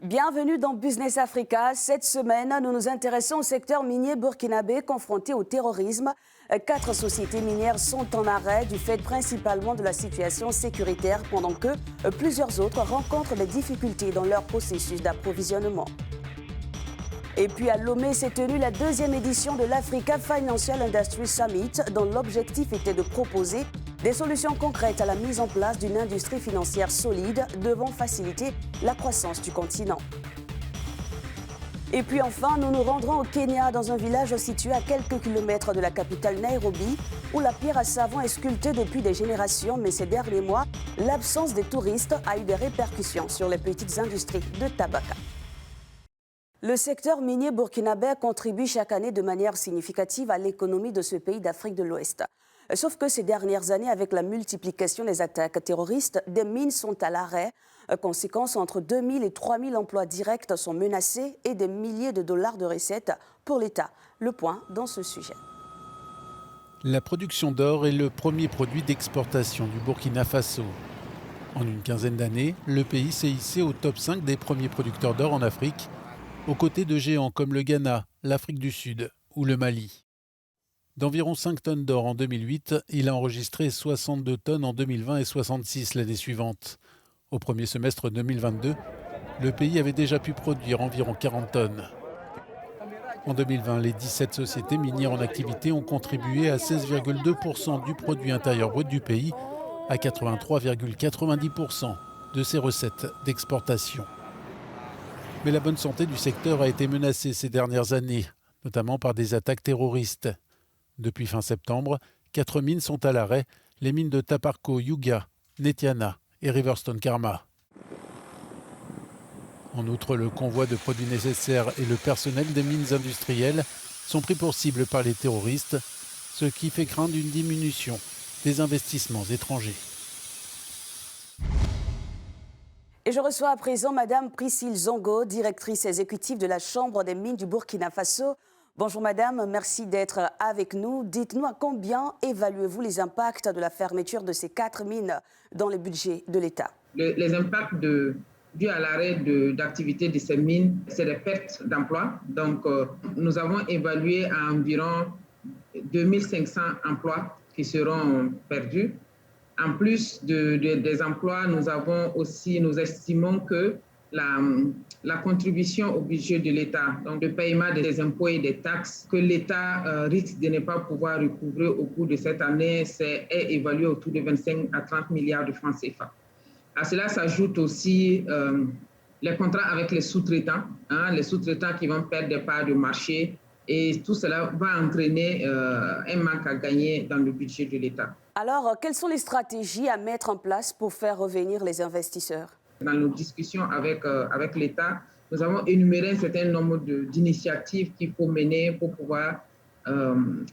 Bienvenue dans Business Africa. Cette semaine, nous nous intéressons au secteur minier burkinabé confronté au terrorisme. 4 sociétés minières sont en arrêt du fait principalement de la situation sécuritaire, pendant que plusieurs autres rencontrent des difficultés dans leur processus d'approvisionnement. Et puis à Lomé s'est tenue la 2e édition de l'Africa Financial Industry Summit, dont l'objectif était de proposer des solutions concrètes à la mise en place d'une industrie financière solide devant faciliter la croissance du continent. Et puis enfin, nous nous rendrons au Kenya, dans un village situé à quelques kilomètres de la capitale Nairobi, où la pierre à savon est sculptée depuis des générations, mais ces derniers mois, l'absence des touristes a eu des répercussions sur les petites industries de tabac. Le secteur minier burkinabé contribue chaque année de manière significative à l'économie de ce pays d'Afrique de l'Ouest. Sauf que ces dernières années, avec la multiplication des attaques terroristes, des mines sont à l'arrêt. Conséquence, entre 2000 et 3000 emplois directs sont menacés et des milliers de dollars de recettes pour l'État. Le point dans ce sujet. La production d'or est le premier produit d'exportation du Burkina Faso. En une quinzaine d'années, le pays s'est hissé au top 5 des premiers producteurs d'or en Afrique, aux côtés de géants comme le Ghana, l'Afrique du Sud ou le Mali. D'environ 5 tonnes d'or en 2008, il a enregistré 62 tonnes en 2020 et 66 l'année suivante. Au premier semestre 2022, le pays avait déjà pu produire environ 40 tonnes. En 2020, les 17 sociétés minières en activité ont contribué à 16,2% du produit intérieur brut du pays, à 83,90% de ses recettes d'exportation. Mais la bonne santé du secteur a été menacée ces dernières années, notamment par des attaques terroristes. Depuis fin septembre, 4 mines sont à l'arrêt, les mines de Taparko, Youga, Netiana et Riverstone Karma. En outre, le convoi de produits nécessaires et le personnel des mines industrielles sont pris pour cible par les terroristes, ce qui fait craindre une diminution des investissements étrangers. Et je reçois à présent Madame Priscille Zongo, directrice exécutive de la Chambre des mines du Burkina Faso. Bonjour Madame, merci d'être avec nous. Dites-nous à combien évaluez-vous les impacts de la fermeture de ces 4 mines dans le budget de l'État? Les impacts dus à l'arrêt d'activité de ces mines, c'est des pertes d'emplois. Donc, nous avons évalué à environ 2500 emplois qui seront perdus. En plus des emplois, nous estimons que la contribution au budget de l'État, donc le paiement des impôts et des taxes que l'État risque de ne pas pouvoir recouvrer au cours de cette année, est évalué autour de 25 à 30 milliards de francs CFA. À cela s'ajoute aussi les contrats avec les sous-traitants, les sous-traitants qui vont perdre des parts de marché, et tout cela va entraîner un manque à gagner dans le budget de l'État. Alors, quelles sont les stratégies à mettre en place pour faire revenir les investisseurs? Dans nos discussions avec l'État, nous avons énuméré un certain nombre d'initiatives qu'il faut mener pour pouvoir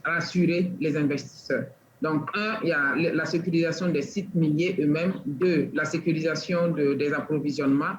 rassurer les investisseurs. Donc, 1, il y a la sécurisation des sites miniers eux-mêmes. 2, la sécurisation des approvisionnements.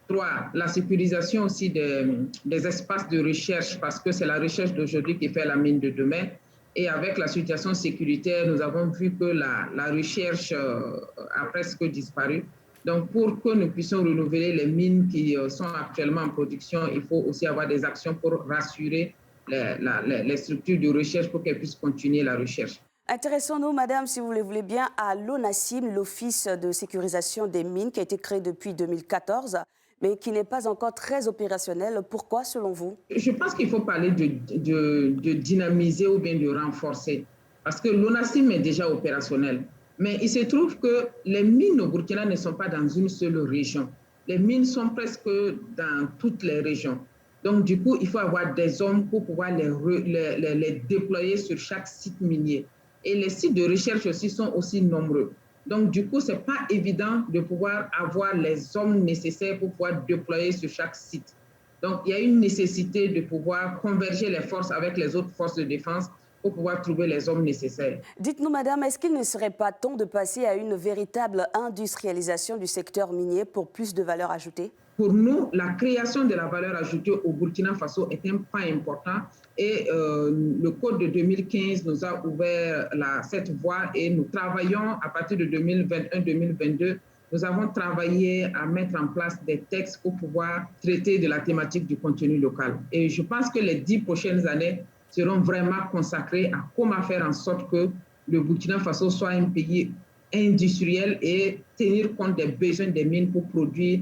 3, la sécurisation aussi des espaces de recherche, parce que c'est la recherche d'aujourd'hui qui fait la mine de demain. Et avec la situation sécuritaire, nous avons vu que la recherche a presque disparu. Donc, pour que nous puissions renouveler les mines qui sont actuellement en production, il faut aussi avoir des actions pour rassurer les structures de recherche pour qu'elles puissent continuer la recherche. Intéressons-nous, Madame, si vous le voulez bien, à l'ONACIM, l'Office de sécurisation des mines, qui a été créé depuis 2014, mais qui n'est pas encore très opérationnel. Pourquoi, selon vous? Je pense qu'il faut parler de dynamiser ou bien de renforcer, parce que l'ONACIM est déjà opérationnel. Mais il se trouve que les mines au Burkina ne sont pas dans une seule région. Les mines sont presque dans toutes les régions. Donc, du coup, il faut avoir des hommes pour pouvoir les déployer sur chaque site minier. Et les sites de recherche aussi sont aussi nombreux. Donc, du coup, ce n'est pas évident de pouvoir avoir les hommes nécessaires pour pouvoir déployer sur chaque site. Donc, il y a une nécessité de pouvoir converger les forces avec les autres forces de défense pour pouvoir trouver les hommes nécessaires. Dites-nous, Madame, est-ce qu'il ne serait pas temps de passer à une véritable industrialisation du secteur minier pour plus de valeur ajoutée? pour nous, la création de la valeur ajoutée au Burkina Faso est un pas important et le Code de 2015 nous a ouvert cette voie et nous travaillons à partir de 2021-2022. Nous avons travaillé à mettre en place des textes pour pouvoir traiter de la thématique du contenu local. Et je pense que les 10 prochaines années seront vraiment consacrées à comment faire en sorte que le Burkina Faso soit un pays industriel et tenir compte des besoins des mines pour produire,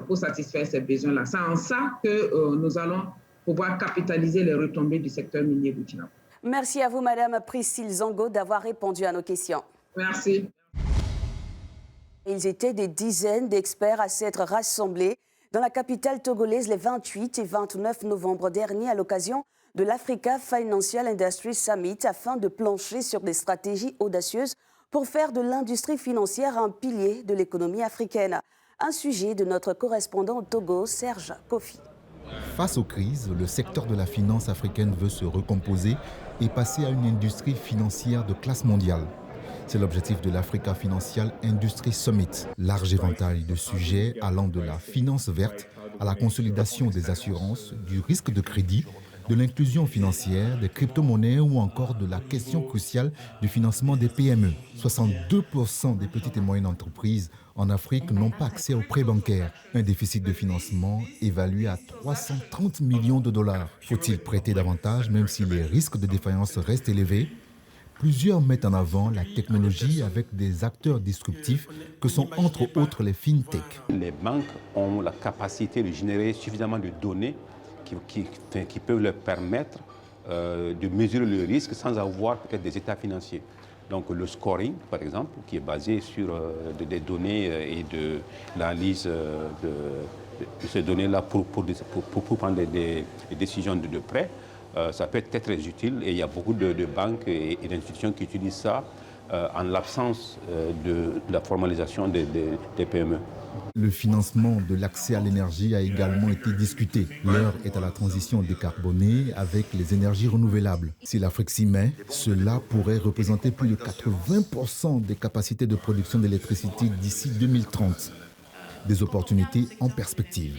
pour satisfaire ces besoins-là. C'est en ça que nous allons pouvoir capitaliser les retombées du secteur minier burkinabé. Merci à vous, Madame Priscille Zongo, d'avoir répondu à nos questions. Merci. Ils étaient des dizaines d'experts à s'être rassemblés dans la capitale togolaise les 28 et 29 novembre dernier à l'occasion de l'Africa Financial Industry Summit afin de plancher sur des stratégies audacieuses pour faire de l'industrie financière un pilier de l'économie africaine. Un sujet de notre correspondant au Togo, Serge Kofi. Face aux crises, le secteur de la finance africaine veut se recomposer et passer à une industrie financière de classe mondiale. C'est l'objectif de l'Africa Financial Industry Summit. Large éventail de sujets allant de la finance verte à la consolidation des assurances, du risque de crédit, de l'inclusion financière, des crypto-monnaies ou encore de la question cruciale du financement des PME. 62% des petites et moyennes entreprises en Afrique n'ont pas accès aux prêts bancaires. Un déficit de financement évalué à 330 millions de dollars. Faut-il prêter davantage même si les risques de défaillance restent élevés ? Plusieurs mettent en avant la technologie avec des acteurs disruptifs que sont entre autres les fintech. Les banques ont la capacité de générer suffisamment de données qui peuvent leur permettre de mesurer le risque sans avoir peut-être des états financiers. Donc le scoring, par exemple, qui est basé sur des données et de l'analyse de ces données-là pour prendre des décisions de prêt, ça peut être très utile et il y a beaucoup de banques et d'institutions qui utilisent ça en l'absence de la formalisation des PME. Le financement de l'accès à l'énergie a également été discuté. L'heure est à la transition décarbonée avec les énergies renouvelables. Si l'Afrique s'y met, cela pourrait représenter plus de 80% des capacités de production d'électricité d'ici 2030. Des opportunités en perspective.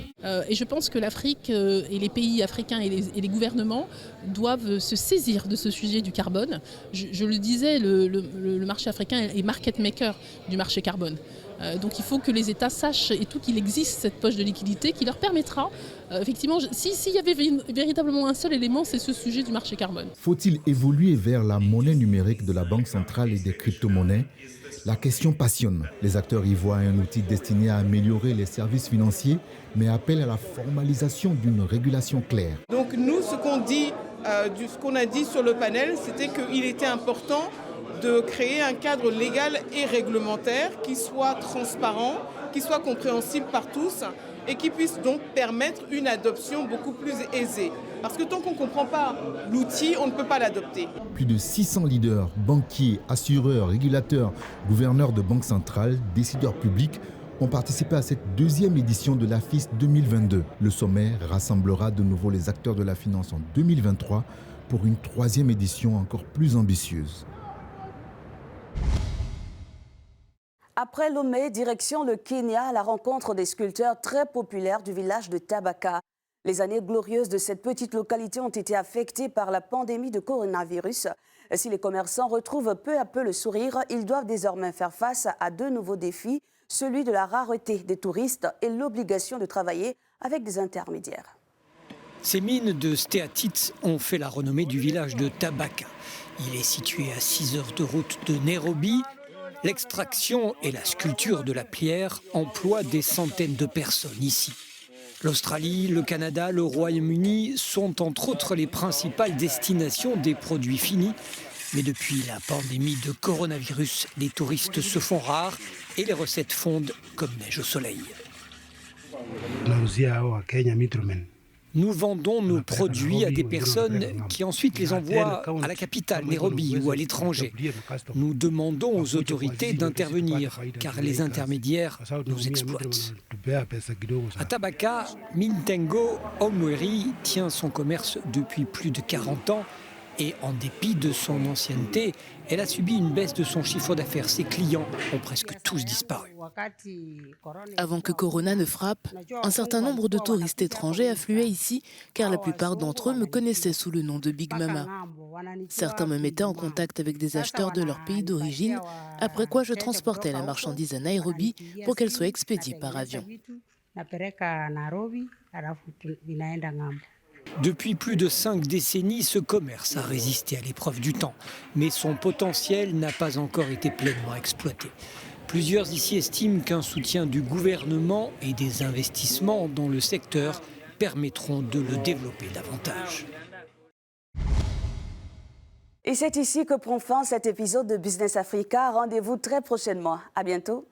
Et je pense que l'Afrique et les pays africains et les gouvernements doivent se saisir de ce sujet du carbone. Je le disais, le marché africain est market maker du marché carbone. Donc il faut que les États sachent et tout qu'il existe cette poche de liquidité qui leur permettra, effectivement, s'il y avait véritablement un seul élément, c'est ce sujet du marché carbone. Faut-il évoluer vers la monnaie numérique de la Banque centrale et des crypto-monnaies ? La question passionne. Les acteurs y voient un outil destiné à améliorer les services financiers, mais appellent à la formalisation d'une régulation claire. Donc nous, ce qu'on a dit sur le panel, c'était qu'il était important de créer un cadre légal et réglementaire qui soit transparent, qui soit compréhensible par tous et qui puisse donc permettre une adoption beaucoup plus aisée. Parce que tant qu'on ne comprend pas l'outil, on ne peut pas l'adopter. Plus de 600 leaders, banquiers, assureurs, régulateurs, gouverneurs de banques centrales, décideurs publics ont participé à cette deuxième édition de l'AFIS 2022. Le sommet rassemblera de nouveau les acteurs de la finance en 2023 pour une troisième édition encore plus ambitieuse. Après Lomé, direction le Kenya, à la rencontre des sculpteurs très populaires du village de Tabaka. Les années glorieuses de cette petite localité ont été affectées par la pandémie de coronavirus. Si les commerçants retrouvent peu à peu le sourire, ils doivent désormais faire face à deux nouveaux défis, celui de la rareté des touristes et l'obligation de travailler avec des intermédiaires. Ces mines de stéatite ont fait la renommée du village de Tabaka. Il est situé à 6 heures de route de Nairobi. L'extraction et la sculpture de la pierre emploient des centaines de personnes ici. L'Australie, le Canada, le Royaume-Uni sont entre autres les principales destinations des produits finis. Mais depuis la pandémie de coronavirus, les touristes se font rares et les recettes fondent comme neige au soleil. Nous vendons nos produits à des personnes qui ensuite les envoient à la capitale, Nairobi, ou à l'étranger. Nous demandons aux autorités d'intervenir, car les intermédiaires nous exploitent. À Tabaka, Mintengo Omweri tient son commerce depuis plus de 40 ans. Et en dépit de son ancienneté, elle a subi une baisse de son chiffre d'affaires. Ses clients ont presque tous disparu. Avant que Corona ne frappe, un certain nombre de touristes étrangers affluaient ici car la plupart d'entre eux me connaissaient sous le nom de Big Mama. Certains me mettaient en contact avec des acheteurs de leur pays d'origine, après quoi je transportais la marchandise à Nairobi pour qu'elle soit expédiée par avion. Depuis plus de 5 décennies, ce commerce a résisté à l'épreuve du temps. Mais son potentiel n'a pas encore été pleinement exploité. Plusieurs ici estiment qu'un soutien du gouvernement et des investissements dans le secteur permettront de le développer davantage. Et c'est ici que prend fin cet épisode de Business Africa. Rendez-vous très prochainement. À bientôt.